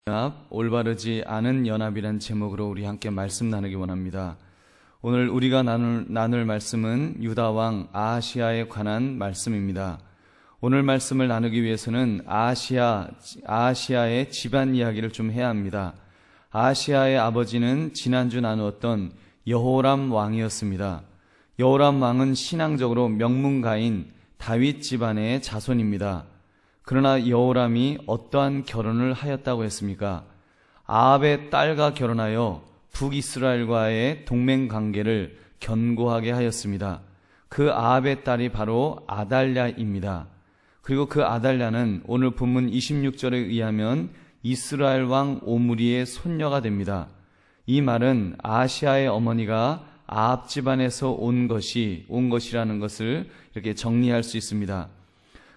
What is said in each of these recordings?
연합, 올바르지 않은 연합이란 제목으로 우리 함께 말씀 나누기 원합니다. 오늘 우리가 나눌 말씀은 유다왕 아하시야에 관한 말씀입니다. 오늘 말씀을 나누기 위해서는 아하시야의 집안 이야기를 좀 해야 합니다. 아하시야의 아버지는 지난주 나누었던 여호람 왕이었습니다. 여호람 왕은 신앙적으로 명문가인 다윗 집안의 자손입니다. 그러나 여호람이 어떠한 결혼을 하였다고 했습니까? 아합의 딸과 결혼하여 북이스라엘과의 동맹관계를 견고하게 하였습니다. 그 아합의 딸이 바로 아달랴입니다. 그리고 그 아달랴는 오늘 본문 26절에 의하면 이스라엘 왕 오므리의 손녀가 됩니다. 이 말은 아하시야의 어머니가 아합 집안에서 온 것이라는 것을 이렇게 정리할 수 있습니다.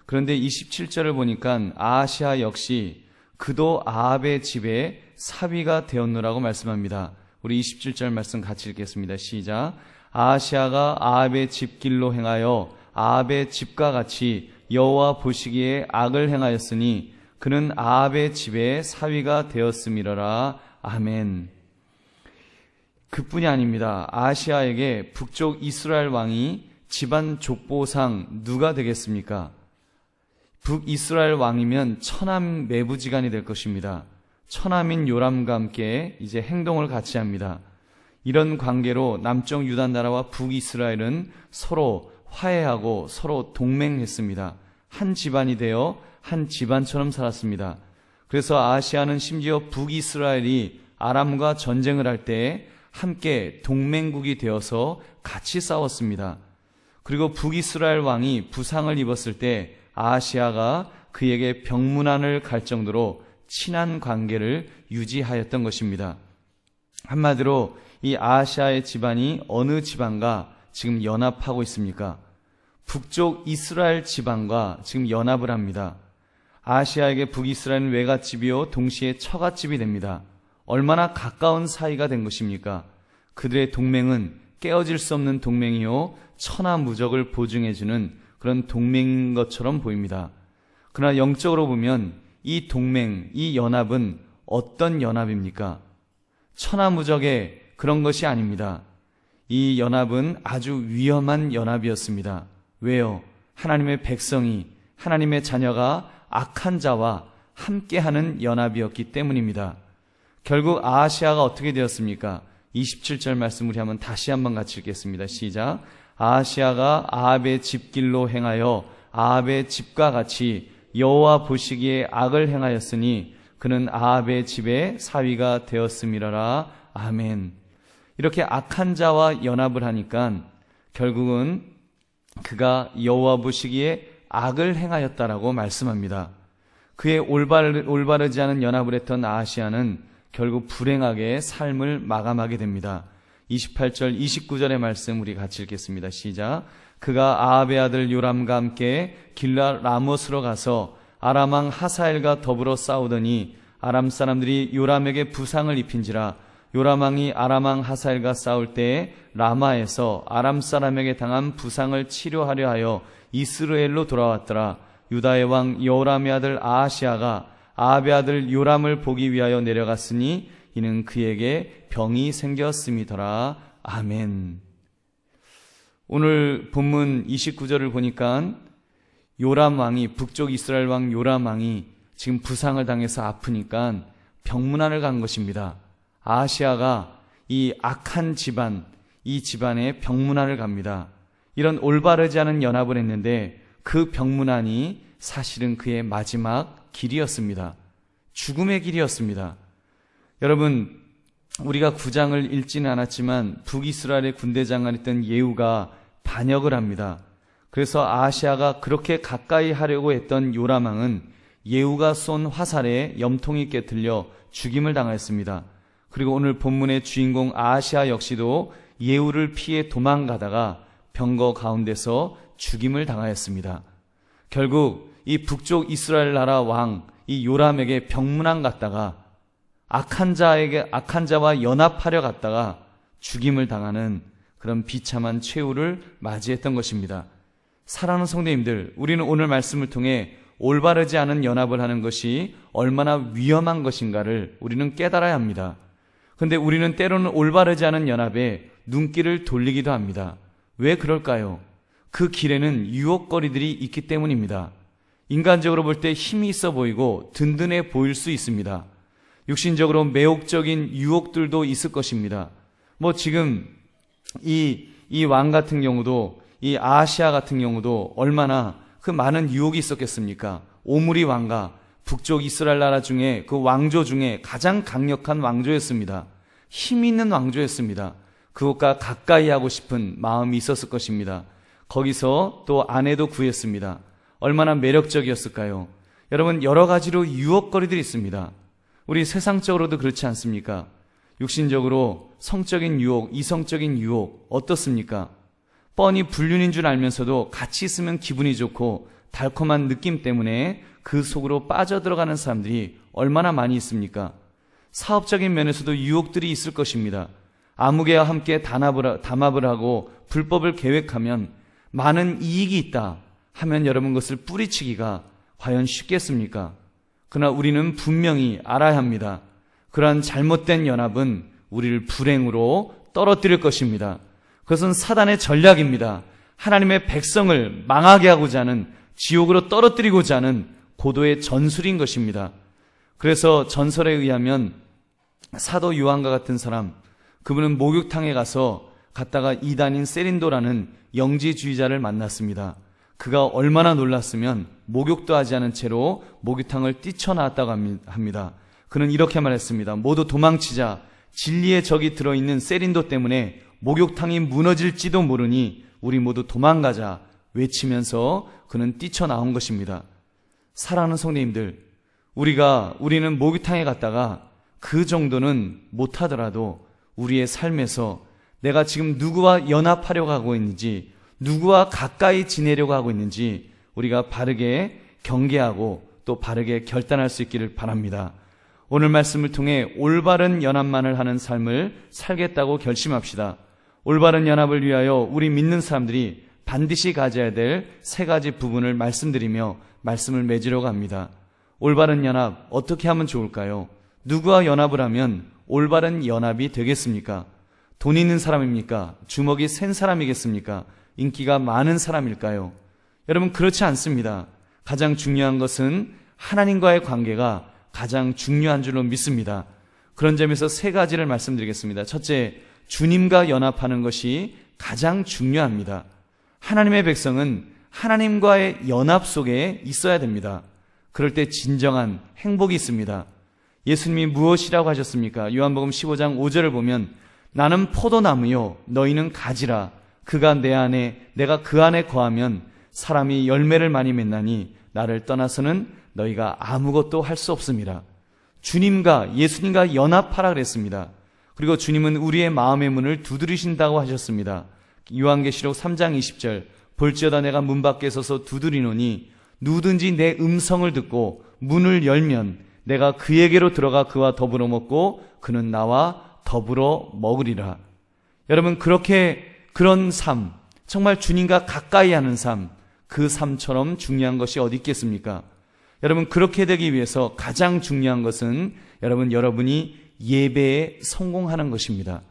그런데 27절을 보니까 아하시야 역시 그도 아합의 집에 사위가 되었노라고 말씀합니다. 우리 27절 말씀 같이 읽겠습니다. 시작. 아하시야가 아합의 집길로 행하여 아합의 집과 같이 여호와 보시기에 악을 행하였으니 그는 아합의 집에 사위가 되었음이러라. 아멘. 그뿐이 아닙니다. 아하시야에게 북쪽 이스라엘 왕이 집안 족보상 누가 되겠습니까? 북이스라엘 왕이면 처남 매부지간이 될 것입니다. 처남인 요람과 함께 이제 행동을 같이 합니다. 이런 관계로 남쪽 유다 나라와 북이스라엘은 서로 화해하고 서로 동맹했습니다. 한 집안이 되어 한 집안처럼 살았습니다. 그래서 아하시야는 심지어 북이스라엘이 아람과 전쟁을 할 때 함께 동맹국이 되어서 같이 싸웠습니다. 그리고 북이스라엘 왕이 부상을 입었을 때 아하시야가 그에게 병문안을 갈 정도로 친한 관계를 유지하였던 것입니다. 한마디로 이 아하시야의 집안이 어느 집안과 지금 연합하고 있습니까? 북쪽 이스라엘 집안과 지금 연합을 합니다. 아하시야에게 북이스라엘은 외갓집이요 동시에 처갓집이 됩니다. 얼마나 가까운 사이가 된 것입니까? 그들의 동맹은 깨어질 수 없는 동맹이요 천하무적을 보증해주는 그런 동맹인 것처럼 보입니다. 그러나 영적으로 보면 이 동맹, 이 연합은 어떤 연합입니까? 천하무적의 그런 것이 아닙니다. 이 연합은 아주 위험한 연합이었습니다. 왜요? 하나님의 백성이, 하나님의 자녀가 악한 자와 함께하는 연합이었기 때문입니다. 결국 아하시야가 어떻게 되었습니까? 27절 말씀 우리 한번 다시 한번 같이 읽겠습니다. 시작. 아하시야가 아합의 집길로 행하여 아합의 집과 같이 여호와 보시기에 악을 행하였으니 그는 아합의 집에 사위가 되었음이러라. 아멘. 이렇게 악한 자와 연합을 하니까 결국은 그가 여호와 보시기에 악을 행하였다라고 말씀합니다. 그의 올바르지 않은 연합을 했던 아하시야는 결국 불행하게 삶을 마감하게 됩니다. 28절, 29절의 말씀 우리 같이 읽겠습니다. 시작. 그가 아합의 아들 요람과 함께 길랏 라못으로 가서 아람 왕 하사엘과 더불어 싸우더니 아람 사람들이 요람에게 부상을 입힌지라. 요람 왕이 아람 왕 하사엘과 싸울 때에 라마에서 아람 사람에게 당한 부상을 치료하려 하여 이스라엘로 돌아왔더라. 유다의 왕 여호람의 아들 아하시야가 아합의 아들 요람을 보기 위하여 내려갔으니 이는 그에게 병이 생겼음이더라. 아멘. 오늘 본문 29절을 보니까 요람 왕이, 북쪽 이스라엘 왕 요람 왕이 지금 부상을 당해서 아프니까 병문안을 간 것입니다. 아하시야가 이 악한 집안, 이 집안에 병문안을 갑니다. 이런 올바르지 않은 연합을 했는데 그 병문안이 사실은 그의 마지막 길이었습니다. 죽음의 길이었습니다. 여러분, 우리가 9장을 읽지는 않았지만 북이스라엘의 군대 장관이었던 예후가 반역을 합니다. 그래서 아하시야가 그렇게 가까이 하려고 했던 요람 왕은 예후가 쏜 화살에 염통이 깨틀려 죽임을 당하였습니다. 그리고 오늘 본문의 주인공 아하시야 역시도 예후를 피해 도망가다가 병거 가운데서 죽임을 당하였습니다. 결국 이 북쪽 이스라엘 나라 왕 이 요람에게 병문안 갔다가 악한 자와 연합하려 갔다가 죽임을 당하는 그런 비참한 최후를 맞이했던 것입니다. 사랑하는 성도님들, 우리는 오늘 말씀을 통해 올바르지 않은 연합을 하는 것이 얼마나 위험한 것인가를 우리는 깨달아야 합니다. 그런데 우리는 때로는 올바르지 않은 연합에 눈길을 돌리기도 합니다. 왜 그럴까요? 그 길에는 유혹거리들이 있기 때문입니다. 인간적으로 볼 때 힘이 있어 보이고 든든해 보일 수 있습니다. 육신적으로 매혹적인 유혹들도 있을 것입니다. 지금 이 왕 같은 경우도, 이 아하시아 같은 경우도 얼마나 그 많은 유혹이 있었겠습니까? 오므리 왕과 북쪽 이스라엘 나라 중에 그 왕조 중에 가장 강력한 왕조였습니다. 힘 있는 왕조였습니다. 그것과 가까이 하고 싶은 마음이 있었을 것입니다. 거기서 또 아내도 구했습니다. 얼마나 매력적이었을까요? 여러분, 여러 가지로 유혹거리들이 있습니다. 우리 세상적으로도 그렇지 않습니까? 육신적으로 성적인 유혹, 이성적인 유혹 어떻습니까? 뻔히 불륜인 줄 알면서도 같이 있으면 기분이 좋고 달콤한 느낌 때문에 그 속으로 빠져들어가는 사람들이 얼마나 많이 있습니까? 사업적인 면에서도 유혹들이 있을 것입니다. 아무개와 함께 담합을 하고 불법을 계획하면 많은 이익이 있다 하면 여러분 그것을 뿌리치기가 과연 쉽겠습니까? 그러나 우리는 분명히 알아야 합니다. 그러한 잘못된 연합은 우리를 불행으로 떨어뜨릴 것입니다. 그것은 사단의 전략입니다. 하나님의 백성을 망하게 하고자 하는, 지옥으로 떨어뜨리고자 하는 고도의 전술인 것입니다. 그래서 전설에 의하면 사도 요한과 같은 사람, 그분은 목욕탕에 갔다가 이단인 세린도라는 영지주의자를 만났습니다. 그가 얼마나 놀랐으면 목욕도 하지 않은 채로 목욕탕을 뛰쳐나왔다고 합니다. 그는 이렇게 말했습니다. 모두 도망치자. 진리의 적이 들어있는 세린도 때문에 목욕탕이 무너질지도 모르니 우리 모두 도망가자 외치면서 그는 뛰쳐나온 것입니다. 사랑하는 성도님들, 우리는 목욕탕에 갔다가 그 정도는 못하더라도 우리의 삶에서 내가 지금 누구와 연합하려고 하고 있는지, 누구와 가까이 지내려고 하고 있는지 우리가 바르게 경계하고 또 바르게 결단할 수 있기를 바랍니다. 오늘 말씀을 통해 올바른 연합만을 하는 삶을 살겠다고 결심합시다. 올바른 연합을 위하여 우리 믿는 사람들이 반드시 가져야 될 3가지 부분을 말씀드리며 말씀을 맺으려고 합니다. 올바른 연합 어떻게 하면 좋을까요? 누구와 연합을 하면 올바른 연합이 되겠습니까? 돈 있는 사람입니까? 주먹이 센 사람이겠습니까? 인기가 많은 사람일까요? 여러분, 그렇지 않습니다. 가장 중요한 것은 하나님과의 관계가 가장 중요한 줄로 믿습니다. 그런 점에서 3가지를 말씀드리겠습니다. 첫째, 주님과 연합하는 것이 가장 중요합니다. 하나님의 백성은 하나님과의 연합 속에 있어야 됩니다. 그럴 때 진정한 행복이 있습니다. 예수님이 무엇이라고 하셨습니까? 요한복음 15장 5절을 보면 나는 포도나무요 너희는 가지라. 그가 내 안에 내가 그 안에 거하면 사람이 열매를 많이 맺나니 나를 떠나서는 너희가 아무것도 할 수 없습니다. 주님과 예수님과 연합하라 그랬습니다. 그리고 주님은 우리의 마음의 문을 두드리신다고 하셨습니다. 요한계시록 3장 20절 볼지어다 내가 문 밖에 서서 두드리노니 누구든지 내 음성을 듣고 문을 열면 내가 그에게로 들어가 그와 더불어 먹고 그는 나와 더불어 먹으리라. 여러분, 그런 삶, 정말 주님과 가까이 하는 삶, 그 삶처럼 중요한 것이 어디 있겠습니까? 여러분, 그렇게 되기 위해서 가장 중요한 것은 여러분이 예배에 성공하는 것입니다.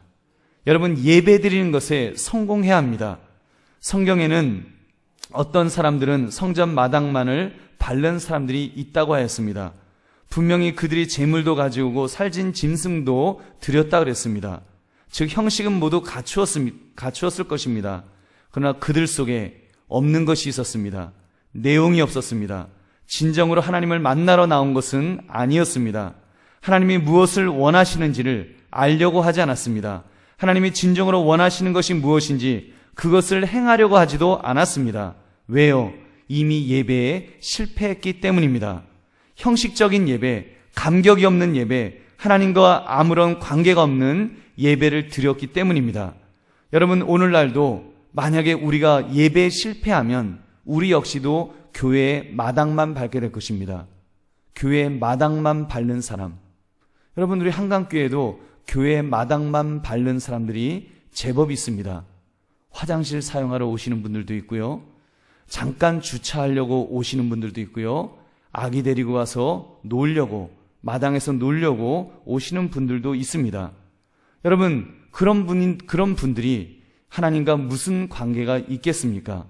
여러분, 예배 드리는 것에 성공해야 합니다. 성경에는 어떤 사람들은 성전 마당만을 밟는 사람들이 있다고 하였습니다. 분명히 그들이 재물도 가져오고 살진 짐승도 드렸다 그랬습니다. 즉 형식은 모두 갖추었을 것입니다. 그러나 그들 속에 없는 것이 있었습니다. 내용이 없었습니다. 진정으로 하나님을 만나러 나온 것은 아니었습니다. 하나님이 무엇을 원하시는지를 알려고 하지 않았습니다. 하나님이 진정으로 원하시는 것이 무엇인지 그것을 행하려고 하지도 않았습니다. 왜요? 이미 예배에 실패했기 때문입니다. 형식적인 예배, 감격이 없는 예배, 하나님과 아무런 관계가 없는 예배를 드렸기 때문입니다. 여러분, 오늘날도 만약에 우리가 예배에 실패하면 우리 역시도 교회의 마당만 밟게 될 것입니다. 교회의 마당만 밟는 사람. 여러분, 우리 한강교회도 교회의 마당만 밟는 사람들이 제법 있습니다. 화장실 사용하러 오시는 분들도 있고요. 잠깐 주차하려고 오시는 분들도 있고요. 아기 데리고 와서 놀려고, 마당에서 놀려고 오시는 분들도 있습니다. 여러분, 그런 분들이 하나님과 무슨 관계가 있겠습니까?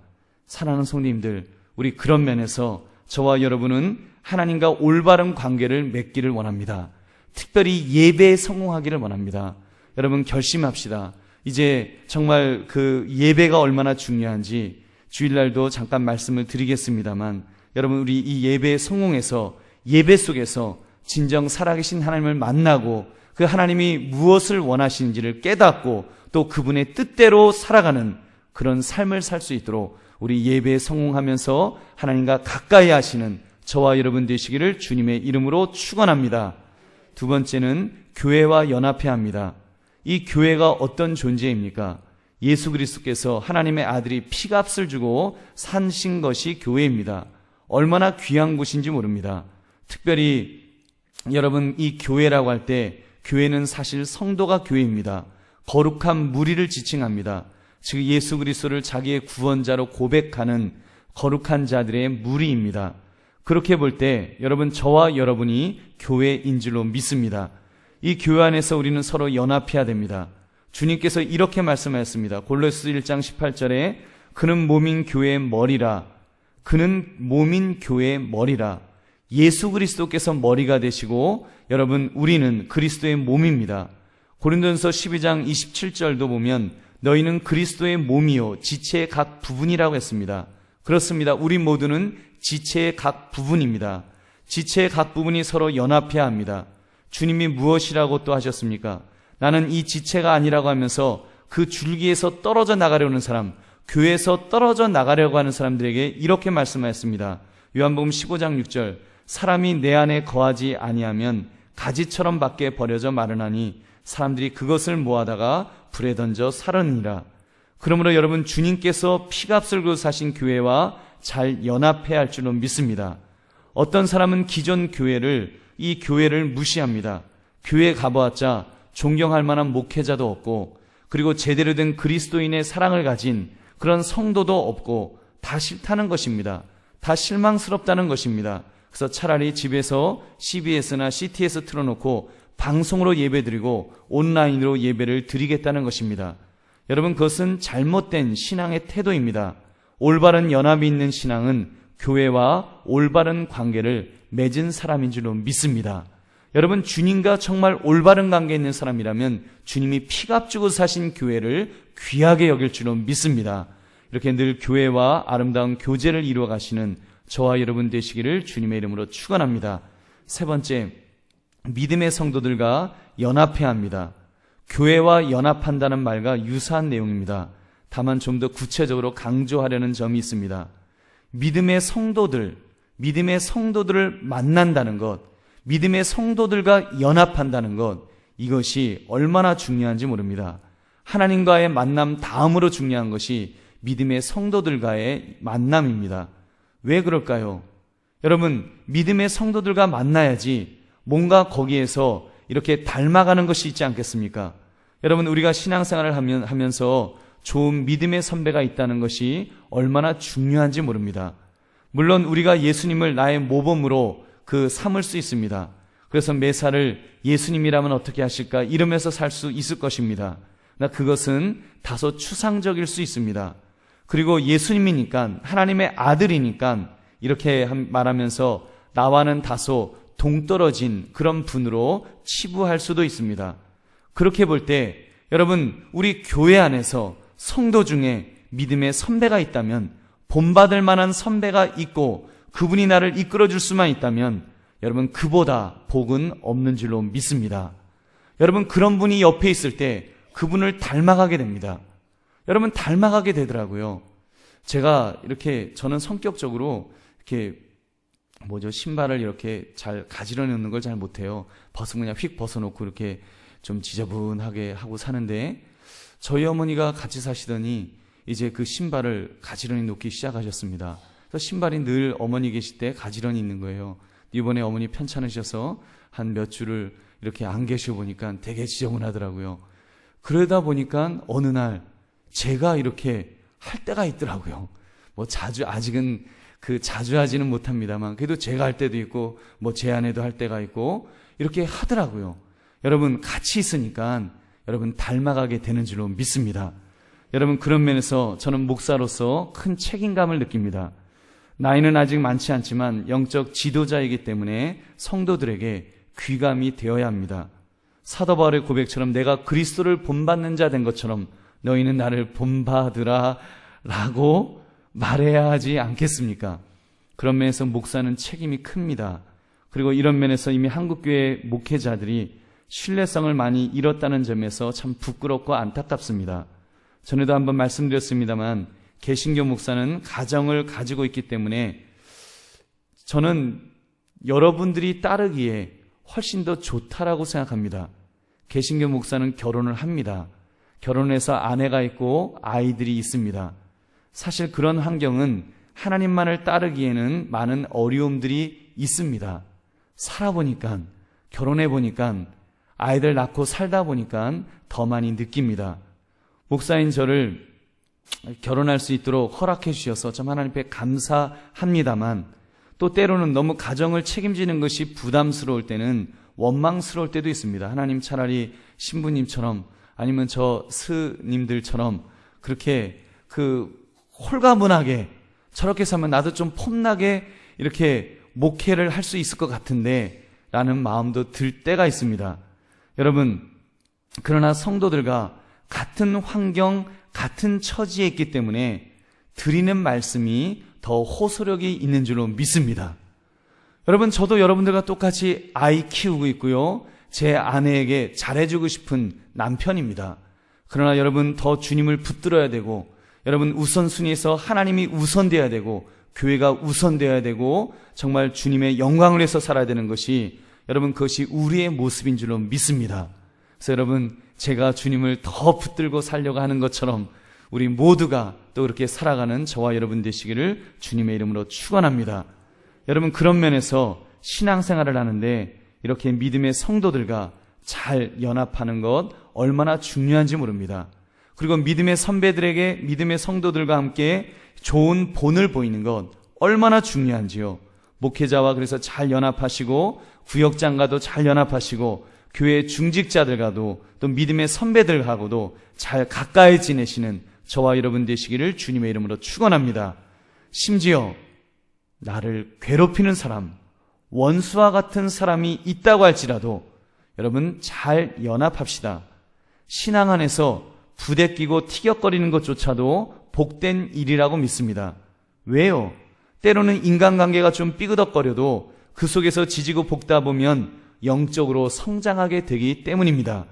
사랑하는 성도님들, 우리 그런 면에서 저와 여러분은 하나님과 올바른 관계를 맺기를 원합니다. 특별히 예배에 성공하기를 원합니다. 여러분, 결심합시다. 이제 정말 그 예배가 얼마나 중요한지 주일날도 잠깐 말씀을 드리겠습니다만, 여러분, 우리 이 예배에 성공해서 예배 속에서 진정 살아계신 하나님을 만나고 그 하나님이 무엇을 원하시는지를 깨닫고 또 그분의 뜻대로 살아가는 그런 삶을 살 수 있도록 우리 예배에 성공하면서 하나님과 가까이 하시는 저와 여러분 되시기를 주님의 이름으로 축원합니다. 두 번째는 교회와 연합해야 합니다. 이 교회가 어떤 존재입니까? 예수 그리스도께서 하나님의 아들이 피값을 주고 사신 것이 교회입니다. 얼마나 귀한 곳인지 모릅니다. 특별히 여러분, 이 교회라고 할 때 교회는 사실 성도가 교회입니다. 거룩한 무리를 지칭합니다. 즉 예수 그리스도를 자기의 구원자로 고백하는 거룩한 자들의 무리입니다. 그렇게 볼 때 여러분, 저와 여러분이 교회인 줄로 믿습니다. 이 교회 안에서 우리는 서로 연합해야 됩니다. 주님께서 이렇게 말씀하셨습니다. 골로새 1장 18절에 그는 몸인 교회의 머리라. 그는 몸인 교회의 머리라. 예수 그리스도께서 머리가 되시고 여러분, 우리는 그리스도의 몸입니다. 고린도전서 12장 27절도 보면 너희는 그리스도의 몸이요 지체의 각 부분이라고 했습니다. 그렇습니다. 우리 모두는 지체의 각 부분입니다. 지체의 각 부분이 서로 연합해야 합니다. 주님이 무엇이라고 또 하셨습니까? 나는 이 지체가 아니라고 하면서 그 줄기에서 떨어져 나가려는 사람, 교회에서 떨어져 나가려고 하는 사람들에게 이렇게 말씀하였습니다. 요한복음 15장 6절, 사람이 내 안에 거하지 아니하면 가지처럼 밖에 버려져 마르나니 사람들이 그것을 모아다가 불에 던져 사르니라. 그러므로 여러분, 주님께서 피값을 주고 사신 교회와 잘 연합해야 할 줄로 믿습니다. 어떤 사람은 기존 이 교회를 무시합니다. 교회 가보았자 존경할 만한 목회자도 없고, 그리고 제대로 된 그리스도인의 사랑을 가진 그런 성도도 없고, 다 싫다는 것입니다. 다 실망스럽다는 것입니다. 그래서 차라리 집에서 CBS나 CT에서 틀어놓고 방송으로 예배드리고 온라인으로 예배를 드리겠다는 것입니다. 여러분, 그것은 잘못된 신앙의 태도입니다. 올바른 연합이 있는 신앙은 교회와 올바른 관계를 맺은 사람인 줄로 믿습니다. 여러분, 주님과 정말 올바른 관계에 있는 사람이라면 주님이 피값 주고 사신 교회를 귀하게 여길 줄로 믿습니다. 이렇게 늘 교회와 아름다운 교제를 이루어 가시는 저와 여러분 되시기를 주님의 이름으로 축원합니다. 세 번째, 믿음의 성도들과 연합해야 합니다. 교회와 연합한다는 말과 유사한 내용입니다. 다만 좀 더 구체적으로 강조하려는 점이 있습니다. 믿음의 성도들을 만난다는 것, 믿음의 성도들과 연합한다는 것, 이것이 얼마나 중요한지 모릅니다. 하나님과의 만남 다음으로 중요한 것이 믿음의 성도들과의 만남입니다. 왜 그럴까요? 여러분, 믿음의 성도들과 만나야지 뭔가 거기에서 이렇게 닮아가는 것이 있지 않겠습니까? 여러분, 우리가 신앙생활을 하면서 좋은 믿음의 선배가 있다는 것이 얼마나 중요한지 모릅니다. 물론 우리가 예수님을 나의 모범으로 삼을 수 있습니다. 그래서 매사를 예수님이라면 어떻게 하실까 이러면서 살 수 있을 것입니다. 그러나 그것은 다소 추상적일 수 있습니다. 그리고 예수님이니까, 하나님의 아들이니까 이렇게 말하면서 나와는 다소 동떨어진 그런 분으로 치부할 수도 있습니다. 그렇게 볼 때 여러분, 우리 교회 안에서 성도 중에 믿음의 선배가 있다면, 본받을 만한 선배가 있고 그분이 나를 이끌어줄 수만 있다면 여러분, 그보다 복은 없는 줄로 믿습니다. 여러분, 그런 분이 옆에 있을 때 그분을 닮아가게 됩니다. 여러분, 닮아가게 되더라고요. 제가 저는 성격적으로 신발을 이렇게 잘 가지런히 넣는 걸 잘 못해요. 벗으면 그냥 휙 벗어놓고 이렇게 좀 지저분하게 하고 사는데, 저희 어머니가 같이 사시더니 이제 그 신발을 가지런히 놓기 시작하셨습니다. 그래서 신발이 늘 어머니 계실 때 가지런히 있는 거예요. 이번에 어머니 편찮으셔서 한 몇 주를 이렇게 안 계셔 보니까 되게 지저분하더라고요. 그러다 보니까 어느 날 제가 이렇게 할 때가 있더라고요. 자주 아직은 자주 하지는 못합니다만 그래도 제가 할 때도 있고 뭐 제 아내도 할 때가 있고 이렇게 하더라고요. 여러분 같이 있으니까 여러분 닮아가게 되는 줄로 믿습니다. 여러분 그런 면에서 저는 목사로서 큰 책임감을 느낍니다. 나이는 아직 많지 않지만 영적 지도자이기 때문에 성도들에게 귀감이 되어야 합니다. 사도 바울의 고백처럼 내가 그리스도를 본받는 자 된 것처럼 너희는 나를 본받으라 라고 말해야 하지 않겠습니까? 그런 면에서 목사는 책임이 큽니다. 그리고 이런 면에서 이미 한국교회 목회자들이 신뢰성을 많이 잃었다는 점에서 참 부끄럽고 안타깝습니다. 전에도 한번 말씀드렸습니다만 개신교 목사는 가정을 가지고 있기 때문에 저는 여러분들이 따르기에 훨씬 더 좋다라고 생각합니다. 개신교 목사는 결혼을 합니다. 결혼해서 아내가 있고 아이들이 있습니다. 사실 그런 환경은 하나님만을 따르기에는 많은 어려움들이 있습니다. 살아보니까, 결혼해보니까, 아이들 낳고 살다 보니까 더 많이 느낍니다. 목사인 저를 결혼할 수 있도록 허락해 주셔서 참 하나님 앞에 감사합니다만 또 때로는 너무 가정을 책임지는 것이 부담스러울 때는 원망스러울 때도 있습니다. 하나님 차라리 신부님처럼 아니면 저 스님들처럼 그렇게 홀가분하게 저렇게 살면 나도 좀 폼나게 이렇게 목회를 할 수 있을 것 같은데 라는 마음도 들 때가 있습니다. 여러분, 그러나 성도들과 같은 환경, 같은 처지에 있기 때문에 드리는 말씀이 더 호소력이 있는 줄로 믿습니다. 여러분, 저도 여러분들과 똑같이 아이 키우고 있고요. 제 아내에게 잘해주고 싶은 남편입니다. 그러나 여러분 더 주님을 붙들어야 되고 여러분 우선순위에서 하나님이 우선되어야 되고 교회가 우선되어야 되고 정말 주님의 영광을 위해서 살아야 되는 것이 여러분 그것이 우리의 모습인 줄로 믿습니다. 그래서 여러분 제가 주님을 더 붙들고 살려고 하는 것처럼 우리 모두가 또 그렇게 살아가는 저와 여러분 되시기를 주님의 이름으로 축원합니다. 여러분 그런 면에서 신앙생활을 하는데 이렇게 믿음의 성도들과 잘 연합하는 것 얼마나 중요한지 모릅니다. 그리고 믿음의 선배들에게 믿음의 성도들과 함께 좋은 본을 보이는 것 얼마나 중요한지요. 목회자와 그래서 잘 연합하시고 구역장과도 잘 연합하시고 교회 중직자들과도 또 믿음의 선배들하고도 잘 가까이 지내시는 저와 여러분 되시기를 주님의 이름으로 축원합니다. 심지어 나를 괴롭히는 사람, 원수와 같은 사람이 있다고 할지라도 여러분 잘 연합합시다. 신앙 안에서 부대끼고 티격거리는 것조차도 복된 일이라고 믿습니다. 왜요? 때로는 인간관계가 좀 삐그덕거려도 그 속에서 지지고 볶다 보면 영적으로 성장하게 되기 때문입니다.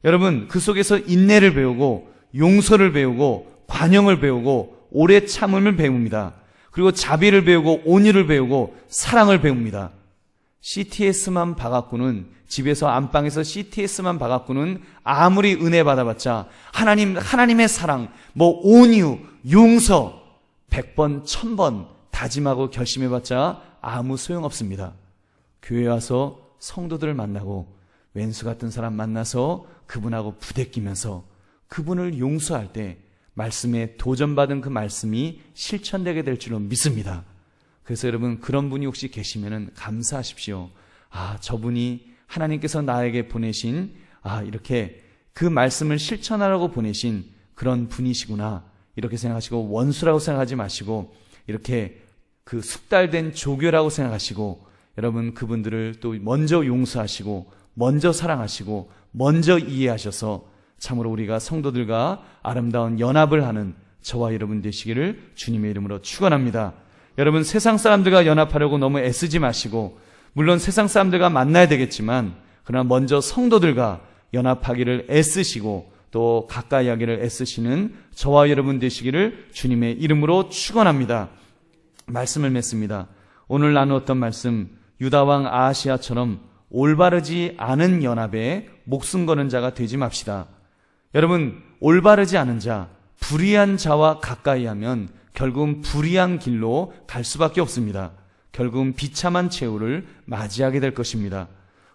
여러분 그 속에서 인내를 배우고 용서를 배우고 관용을 배우고 오래 참음을 배웁니다. 그리고 자비를 배우고 온유를 배우고 사랑을 배웁니다. CTS만 봐갖고는 집에서 안방에서 CTS만 봐갖고는 아무리 은혜 받아봤자 하나님의 사랑, 온유, 용서 100번, 1000번 다짐하고 결심해봤자 아무 소용없습니다. 교회 와서 성도들을 만나고 왼수 같은 사람 만나서 그분하고 부대끼면서 그분을 용서할 때 말씀에 도전받은 그 말씀이 실천되게 될 줄로 믿습니다. 그래서 여러분 그런 분이 혹시 계시면 감사하십시오. 저분이 하나님께서 나에게 보내신 이렇게 그 말씀을 실천하라고 보내신 그런 분이시구나 이렇게 생각하시고 원수라고 생각하지 마시고 이렇게 그 숙달된 조교라고 생각하시고 여러분 그분들을 또 먼저 용서하시고 먼저 사랑하시고 먼저 이해하셔서 참으로 우리가 성도들과 아름다운 연합을 하는 저와 여러분 되시기를 주님의 이름으로 축원합니다. 여러분 세상 사람들과 연합하려고 너무 애쓰지 마시고 물론 세상 사람들과 만나야 되겠지만 그러나 먼저 성도들과 연합하기를 애쓰시고 또 가까이 하기를 애쓰시는 저와 여러분 되시기를 주님의 이름으로 축원합니다. 말씀을 맺습니다. 오늘 나누었던 말씀 유다왕 아하시아처럼 올바르지 않은 연합에 목숨 거는 자가 되지 맙시다. 여러분 올바르지 않은 자, 불의한 자와 가까이 하면 결국은 불의한 길로 갈 수밖에 없습니다. 결국은 비참한 최후를 맞이하게 될 것입니다.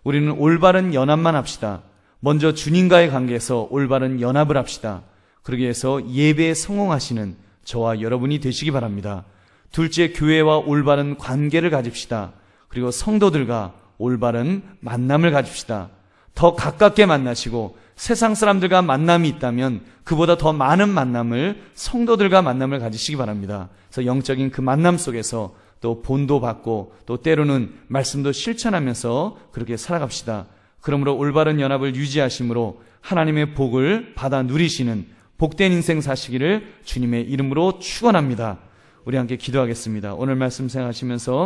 우리는 올바른 연합만 합시다. 먼저 주님과의 관계에서 올바른 연합을 합시다. 그러기 위해서 예배에 성공하시는 저와 여러분이 되시기 바랍니다. 둘째, 교회와 올바른 관계를 가집시다. 그리고 성도들과 올바른 만남을 가집시다. 더 가깝게 만나시고 세상 사람들과 만남이 있다면 그보다 더 많은 만남을, 성도들과 만남을 가지시기 바랍니다. 그래서 영적인 그 만남 속에서 또 본도 받고 또 때로는 말씀도 실천하면서 그렇게 살아갑시다. 그러므로 올바른 연합을 유지하심으로 하나님의 복을 받아 누리시는 복된 인생 사시기를 주님의 이름으로 축원합니다. 우리 함께 기도하겠습니다. 오늘 말씀 생각하시면서